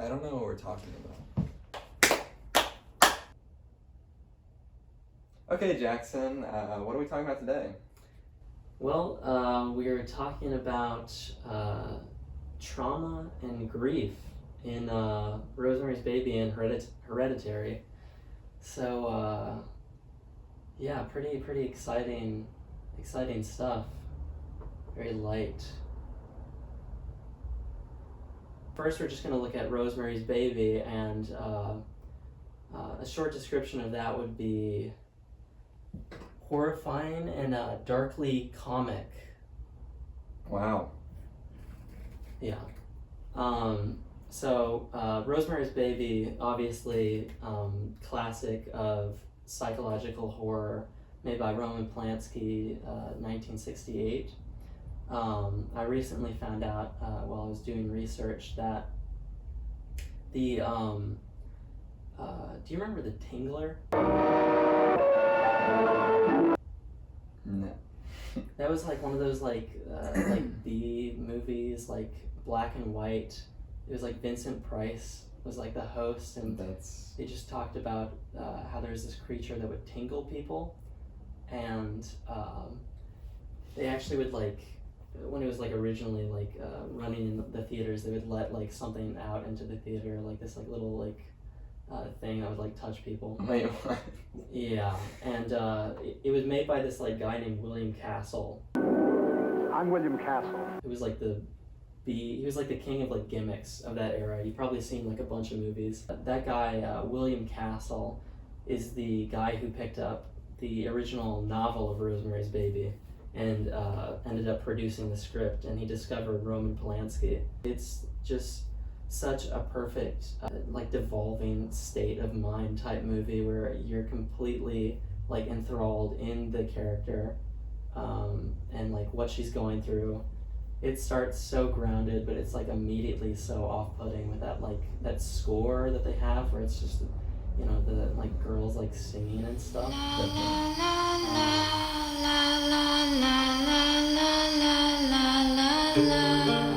I don't know what we're talking about. Okay, Jackson, what are we talking about today? Well, we're talking about trauma and grief in Rosemary's Baby and Hereditary. So, yeah, pretty exciting stuff. Very light. First, we're just going to look at Rosemary's Baby, and a short description of that would be horrifying and darkly comic. Wow. Yeah. So Rosemary's Baby, obviously classic of psychological horror, made by Roman Polanski, 1968. I recently found out while I was doing research that the do you remember The Tingler? No. That was like one of those like B movies, like black and white. It was like Vincent Price was like the host, and they just talked about how there's this creature that would tingle people, and they actually would like, when it was like originally like running in the theaters, they would let like something out into the theater, like this like little like thing that would like touch people. Wait, what? Yeah, and it was made by this like guy named William Castle. I'm William Castle. It was like he was like the king of like gimmicks of that era. You've probably seen like a bunch of movies. That guy, William Castle, is the guy who picked up the original novel of Rosemary's Baby and ended up producing the script, and he discovered Roman Polanski. It's just such a perfect like devolving state of mind type movie where you're completely like enthralled in the character and like what she's going through. It starts so grounded, but it's like immediately so off-putting with that like that score that they have where it's just, you know, the like girls like singing and stuff.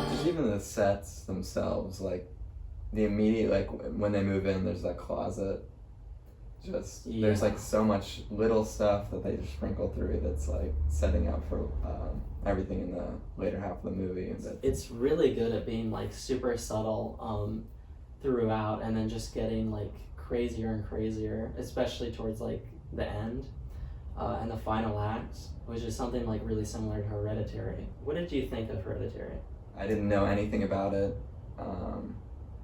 Just even the sets themselves, like the immediate, like when they move in, there's that closet. Just there's like so much little stuff that they just sprinkle through that's like setting up for everything in the later half of the movie. It's really good at being like super subtle throughout, and then just getting like crazier and crazier, especially towards like the end and the final act, which is something like really similar to Hereditary. What did you think of Hereditary? I didn't know anything about it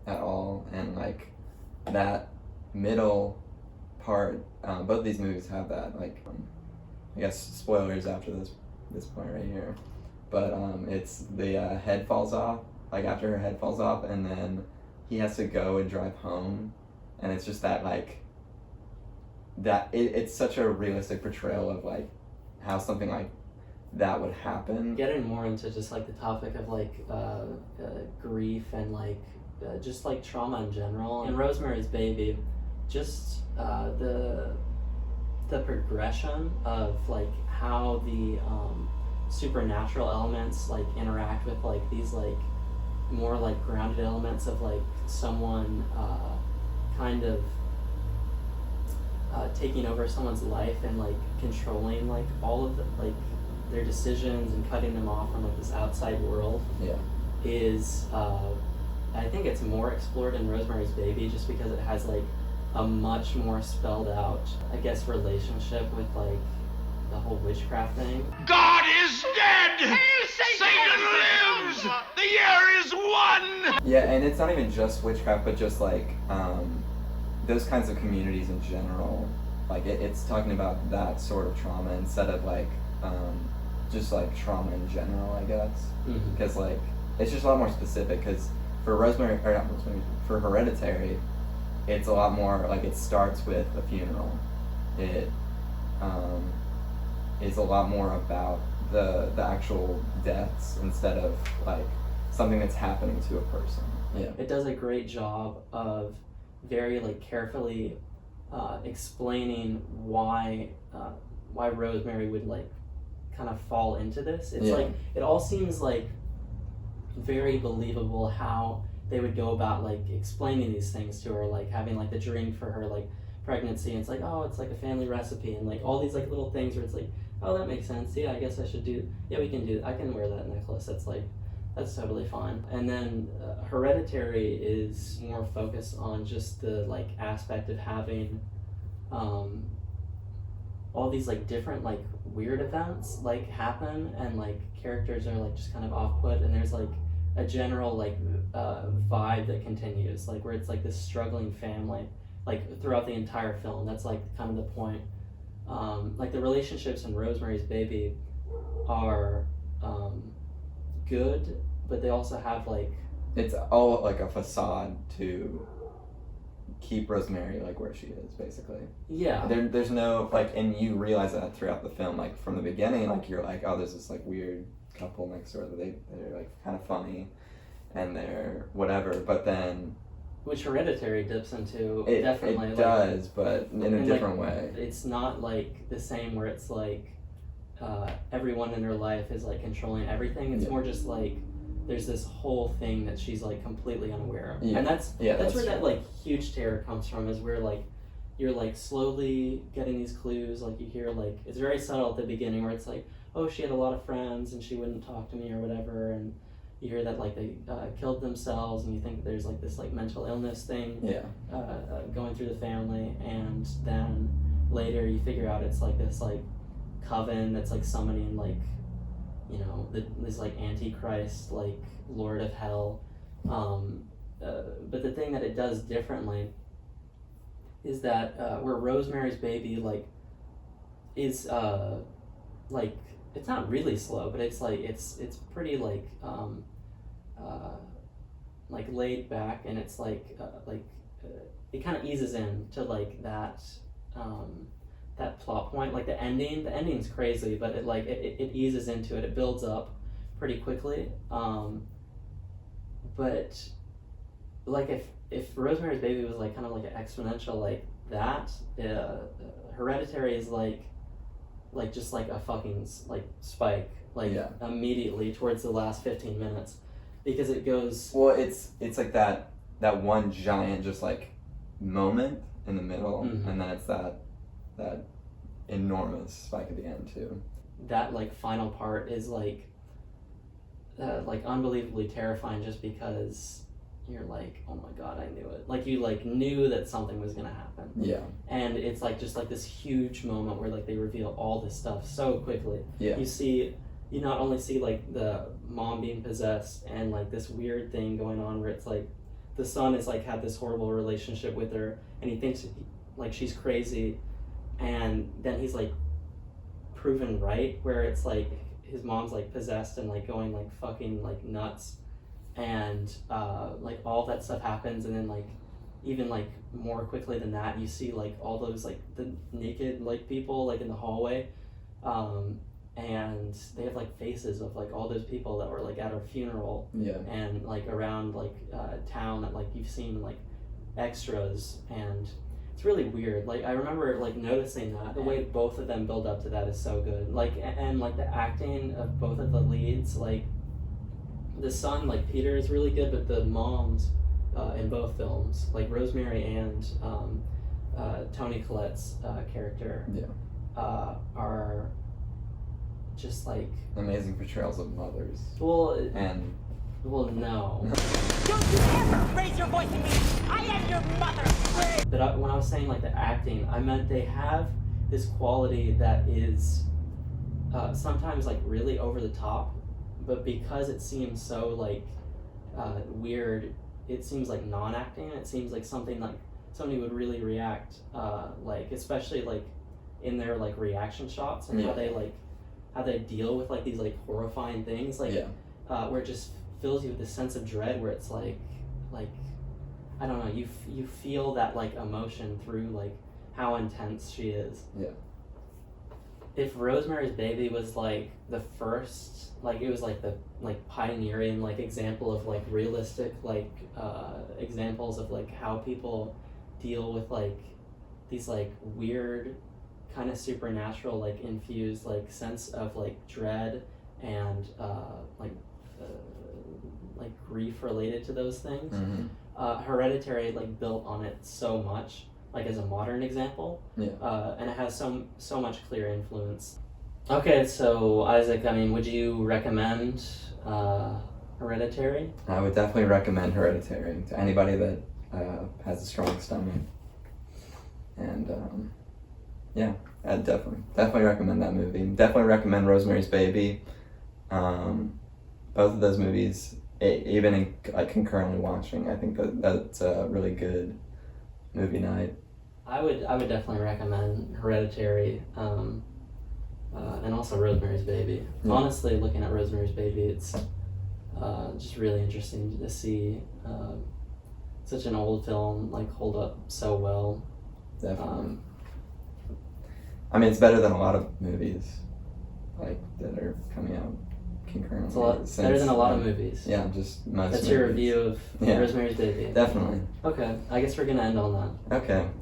at all, and like that middle part, both these movies have that, like I guess spoilers after this point right here, but it's the head falls off, like after her head falls off, and then he has to go and drive home, and it's just that like that it's such a realistic portrayal of like how something like that would happen. Getting more into just like the topic of like grief and like just like trauma in general. In Rosemary's Baby, just the progression of like how the supernatural elements like interact with like these like more like grounded elements of like someone kind of taking over someone's life and like controlling like all of the like their decisions and cutting them off from like this outside world. Yeah. Is I think it's more explored in Rosemary's Baby just because it has like a much more spelled out, I guess, relationship with like the whole witchcraft thing. God is dead! Satan lives! The year is won! Yeah, and it's not even just witchcraft, but just like those kinds of communities in general. Like it's talking about that sort of trauma instead of like just like trauma in general, I guess. Because like it's just a lot more specific. Because for for Hereditary, it's a lot more like it starts with a funeral. It is a lot more about the actual deaths instead of like something that's happening to a person. Yeah. It does a great job of very like carefully explaining why Rosemary would like kind of fall into this. It's like it all seems like very believable how they would go about like explaining these things to her, like having like the drink for her like pregnancy, and it's like, oh, it's like a family recipe, and like all these like little things where it's like, oh, that makes sense. Yeah, I guess I should do. Yeah, we can do. I can wear that necklace. That's totally fine. And then Hereditary is more focused on just the like aspect of having all these like different like weird events like happen, and like characters are like just kind of off put, and there's like a general like vibe that continues, like where it's like this struggling family like throughout the entire film. That's like kind of the point. Like the relationships in Rosemary's Baby are good, but they also have like, it's all like a facade to keep Rosemary like where she is, basically. yeah, There's no like, and you realize that throughout the film, like from the beginning, like you're like, oh, there's this like weird couple next door that they're like kind of funny, and they're whatever, but then which Hereditary dips into. it Definitely does, but in a different like, way. It's not like the same where it's like everyone in her life is like controlling everything. It's more just like there's this whole thing that she's like completely unaware of, and that's where that like huge terror comes from, is where like you're like slowly getting these clues. Like you hear like, it's very subtle at the beginning where it's like, oh, she had a lot of friends and she wouldn't talk to me or whatever, and you hear that like they killed themselves, and you think that there's like this like mental illness thing going through the family, and then later you figure out it's like this like coven that's like summoning like, you know, this like antichrist, like lord of hell. But the thing that it does differently is that where Rosemary's Baby like is like, it's not really slow, but it's like it's pretty like laid back, and it's like it kind of eases in to like that that plot point. Like the ending's crazy, but it like it eases into it. It builds up pretty quickly. But like if Rosemary's Baby was like kind of like an exponential like that, Hereditary is like just like a fucking like spike like immediately towards the last 15 minutes, because it goes, well, it's like that one giant just like moment in the middle, and then it's that enormous spike at the end too. That like final part is like unbelievably terrifying, just because you're like, oh my god, I knew it. Like you like knew that something was gonna happen. Yeah. And it's like just like this huge moment where like they reveal all this stuff so quickly. Yeah. You not only see like the mom being possessed and like this weird thing going on where it's like the son is like had this horrible relationship with her, and he thinks like she's crazy, and then he's like proven right, where it's like his mom's like possessed and like going like fucking like nuts, and like all that stuff happens, and then like even like more quickly than that, you see like all those like the naked like people like in the hallway, and they have like faces of like all those people that were like at her funeral, and like around like town that like you've seen like extras, and it's really weird. Like I remember like noticing that the way both of them build up to that is so good. Like and like the acting of both of the leads, like the son, like Peter, is really good, but the moms in both films, like Rosemary and Toni Collette's character, are just like amazing portrayals of mothers. Well, no. Don't you ever raise your voice at me! I am your mother! But when I was saying like the acting, I meant they have this quality that is sometimes like really over the top, but because it seems so like weird, it seems like non-acting. It seems like something like somebody would really react, like especially like in their like reaction shots, and how they deal with like these like horrifying things, like where it just fills you with this sense of dread, where it's like I don't know, you feel that like emotion through like how intense she is. If Rosemary's Baby was like the first, like it was like the like pioneering like example of like realistic like examples of like how people deal with like these like weird kind of supernatural like infused like sense of like dread and like grief related to those things. Mm-hmm. Hereditary like built on it so much, like as a modern example. Yeah. And it has so much clear influence. Okay, so Isaac, I mean, would you recommend Hereditary? I would definitely recommend Hereditary to anybody that has a strong stomach. And yeah, I'd definitely recommend that movie. Definitely recommend Rosemary's Baby. Both of those movies, even in like concurrently watching, I think that's a really good movie night. I would definitely recommend Hereditary, and also Rosemary's Baby. Yeah. Honestly, looking at Rosemary's Baby, it's just really interesting to see such an old film like hold up so well. Definitely. I mean, it's better than a lot of movies like that are coming out concurrently. It's a lot better than a lot of movies. Yeah, just most That's movies. your review of Yeah. Rosemary's Baby. Definitely. Okay, I guess we're gonna end on that. Okay.